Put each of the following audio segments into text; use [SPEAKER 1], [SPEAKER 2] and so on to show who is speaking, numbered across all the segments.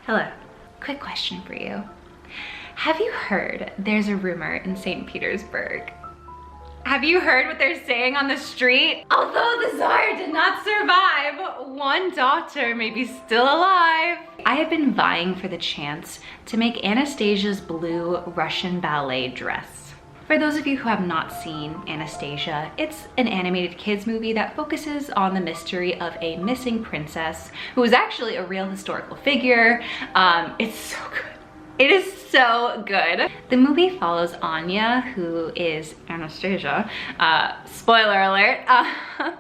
[SPEAKER 1] Hello. Quick question for you. Have you heard there's a rumor in St. Petersburg? Have you heard what they're saying on the street? Although the Tsar did not survive, one daughter may be still alive. I have been vying for the chance to make Anastasia's blue Russian Ballet dress. For those of you who have not seen Anastasia, it's an animated kids movie that focuses on the mystery of a missing princess who is actually a real historical figure. It's so good. It is so good. The movie follows Anya, who is Anastasia. Spoiler alert.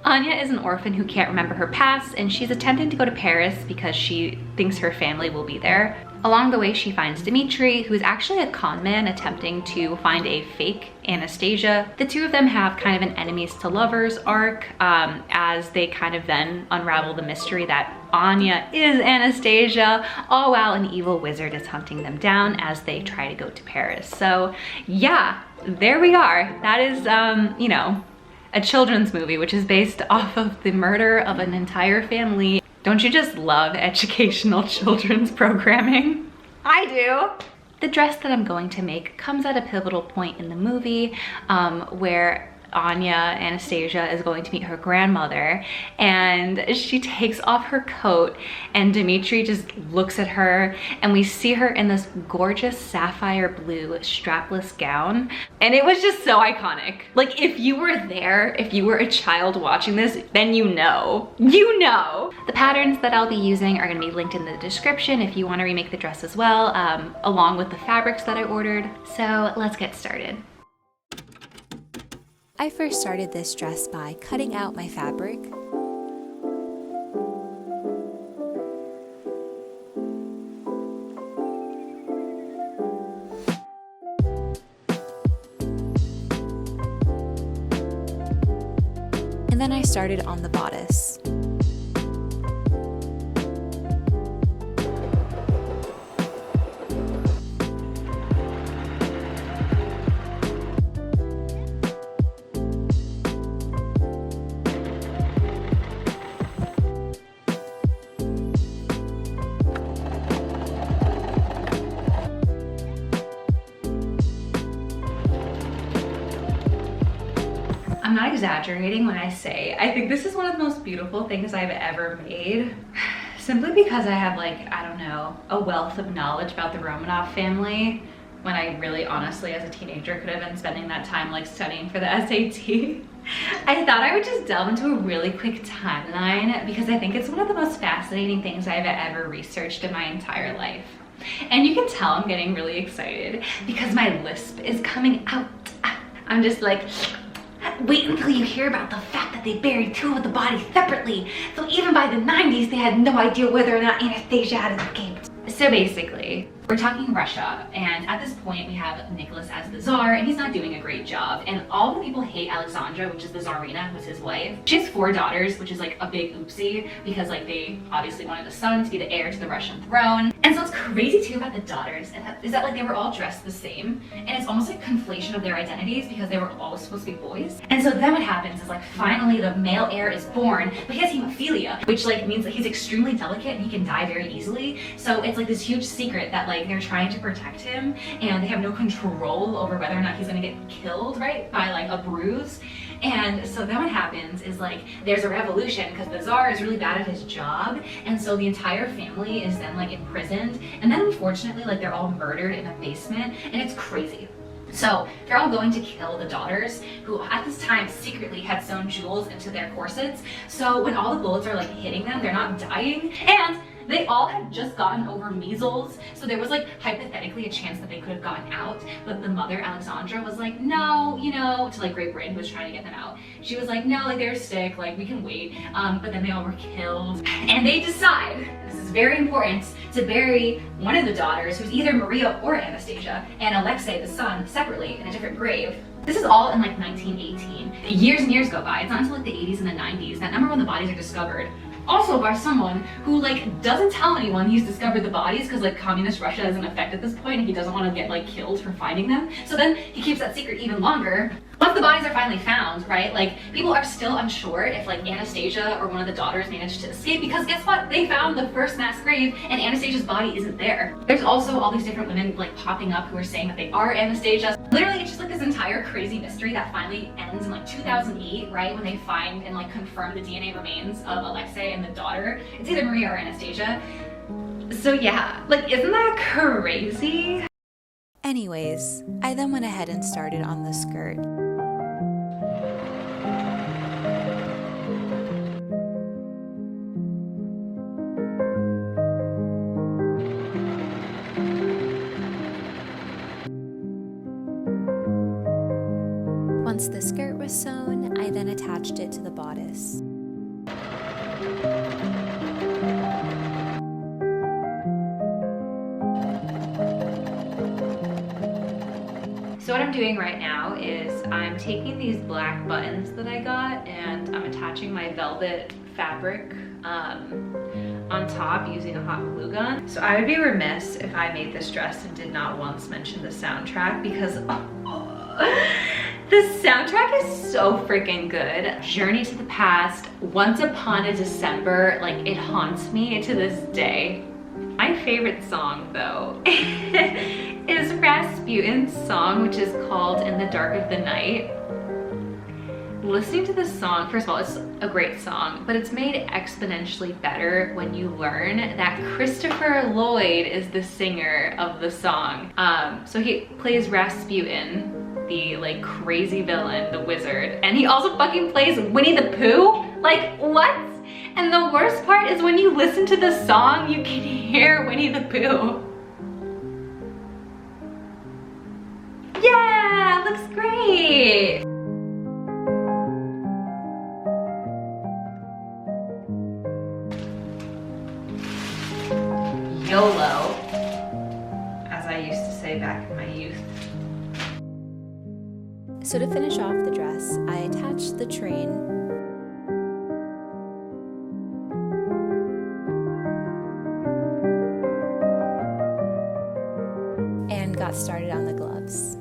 [SPEAKER 1] Anya is an orphan who can't remember her past, and she's attempting to go to Paris because she thinks her family will be there. Along the way, she finds Dmitri, who is actually a con man attempting to find a fake Anastasia. The two of them have kind of an enemies to lovers arc as they kind of then unravel the mystery that Anya is Anastasia, all while an evil wizard is hunting them down as they try to go to Paris. So yeah, there we are. That is, you know, a children's movie, which is based off of the murder of an entire family. Don't you just love educational children's programming? I do. The dress that I'm going to make comes at a pivotal point in the movie where Anya, Anastasia, is going to meet her grandmother, and she takes off her coat and Dmitri just looks at her, and we see her in this gorgeous sapphire blue strapless gown, and it was just so iconic. Like, if you were there, if you were a child watching this, then you know. You know! The patterns that I'll be using are going to be linked in the description if you want to remake the dress as well, along with the fabrics that I ordered. So let's get started.
[SPEAKER 2] I first started this dress by cutting out my fabric. And then I started on the bodice.
[SPEAKER 1] I'm not exaggerating when I say I think this is one of the most beautiful things I've ever made. Simply because I have, like, I don't know, a wealth of knowledge about the Romanov family when I really honestly as a teenager could have been spending that time like studying for the SAT. I thought I would just delve into a really quick timeline because I think it's one of the most fascinating things I've ever researched in my entire life. And you can tell I'm getting really excited because my lisp is coming out. I'm just like, wait until you hear about the fact that they buried two of the bodies separately. So even by the 90s, they had no idea whether or not Anastasia had escaped. So basically, we're talking Russia, and at this point we have Nicholas as the Tsar, and he's not doing a great job, and all the people hate Alexandra, which is the Tsarina, who's his wife. She has 4 daughters, which is like a big oopsie, because like they obviously wanted the son to be the heir to the Russian throne. And so what's crazy too about the daughters is that like they were all dressed the same, and it's almost like conflation of their identities because they were all supposed to be boys. And so then what happens is like finally the male heir is born, but he has hemophilia, which like means that he's extremely delicate and he can die very easily. So it's like this huge secret that like they're trying to protect him, and they have no control over whether or not he's gonna get killed, right, by like a bruise. And so then what happens is like there's a revolution because the Tsar is really bad at his job, and so the entire family is then like imprisoned, and then unfortunately like they're all murdered in a basement, and it's crazy. So they're all going to kill the daughters, who at this time secretly had sewn jewels into their corsets, so when all the bullets are like hitting them, they're not dying. And they all had just gotten over measles, so there was like hypothetically a chance that they could have gotten out, but the mother, Alexandra, was like, no, you know, to like Great Britain, who was trying to get them out. She was like, no, like they're sick, like we can wait. But then they all were killed, and they decide, this is very important, to bury one of the daughters, who's either Maria or Anastasia, and Alexei, the son, separately in a different grave. This is all in like 1918. Years and years go by. It's not until like the 80s and the 90s that number one, the bodies are discovered. Also by someone who like doesn't tell anyone he's discovered the bodies, because like communist Russia is in effect at this point and he doesn't want to get like killed for finding them. So then he keeps that secret even longer. Once the bodies are finally found, right, like, people are still unsure if, like, Anastasia or one of the daughters managed to escape, because guess what? They found the first mass grave and Anastasia's body isn't there. There's also all these different women, like, popping up who are saying that they are Anastasia. Literally, it's just like this entire crazy mystery that finally ends in, like, 2008, right, when they find and, like, confirm the DNA remains of Alexei and the daughter. It's either Maria or Anastasia. So yeah, like, isn't that crazy?
[SPEAKER 2] Anyways, I then went ahead and started on the skirt. Once the skirt was sewn, I then attached it to the bodice.
[SPEAKER 1] So what I'm doing right now is I'm taking these black buttons that I got and I'm attaching my velvet fabric on top using a hot glue gun. So I would be remiss if I made this dress and did not once mention the soundtrack, because the soundtrack is so freaking good. Journey to the Past, Once Upon a December, like, it haunts me to this day. My favorite song though is Rasputin's song, which is called In the Dark of the Night. Listening to this song, first of all, it's a great song, but it's made exponentially better when you learn that Christopher Lloyd is the singer of the song. So he plays Rasputin, the, like, crazy villain, the wizard, and he also fucking plays Winnie the Pooh? Like, what? And the worst part is when you listen to the song, you can hear Winnie the Pooh. Yeah, looks great. YOLO, as I used to say back in my youth.
[SPEAKER 2] So to finish off the dress, I attached the train and got started on the gloves.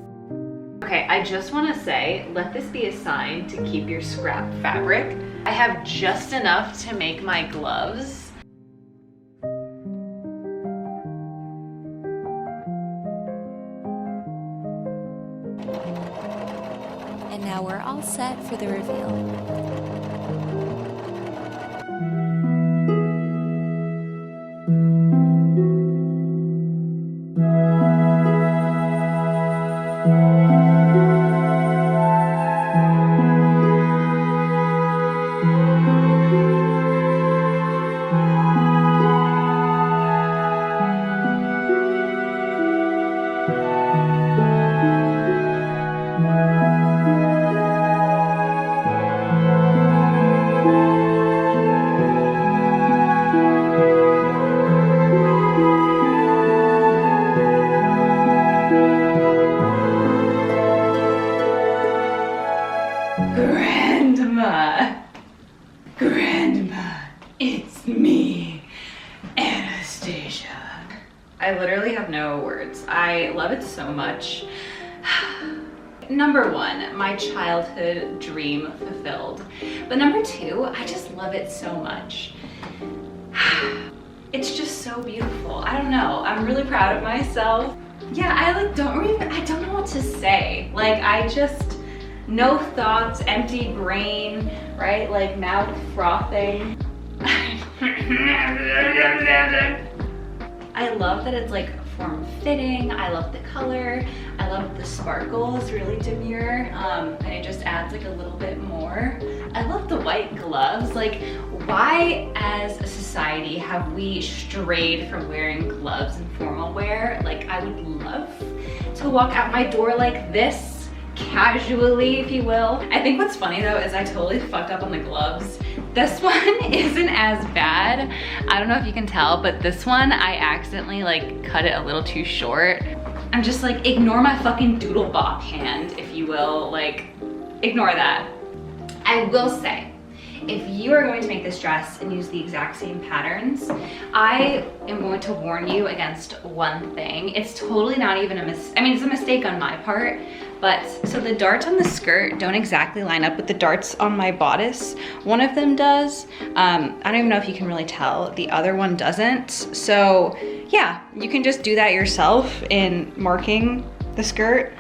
[SPEAKER 1] Okay, I just want to say, let this be a sign to keep your scrap fabric. I have just enough to make my gloves.
[SPEAKER 2] And now we're all set for the reveal. Grandma, it's me, Anastasia. I literally have no words. I love it so much. Number one, my childhood dream fulfilled. But number two, I just love it so much. It's just so beautiful. I don't know, I'm really proud of myself. Yeah, I don't know what to say. Like, I just, no thoughts, empty brain, right? Like, mouth frothing. I love that it's like form-fitting. I love the color. I love the sparkles, really demure. And it just adds like a little bit more. I love the white gloves. Like, why as a society have we strayed from wearing gloves and formal wear? Like, I would love to walk out my door like this, casually, if you will. I think what's funny though is I totally fucked up on the gloves. This one isn't as bad. I don't know if you can tell, but this one I accidentally like cut it a little too short. I'm just like, ignore my fucking doodle bop hand, if you will. Like, ignore that. I will say,
[SPEAKER 1] if you are going to make this dress and use the exact same patterns, I am going to warn you against one thing. It's totally not even a mistake. I mean, it's a mistake on my part, but so the darts on the skirt don't exactly line up with the darts on my bodice. One of them does. I don't even know if you can really tell. The other one doesn't. So yeah, you can just do that yourself in marking the skirt.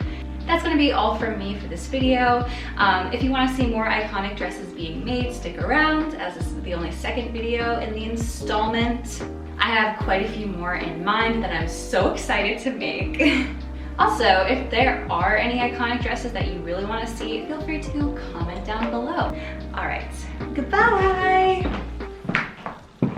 [SPEAKER 1] That's gonna be all from me for this video. If you wanna see more iconic dresses being made, stick around, as this is the only second video in the installment. I have quite a few more in mind that I'm so excited to make. Also, if there are any iconic dresses that you really wanna see, feel free to comment down below. All right, goodbye.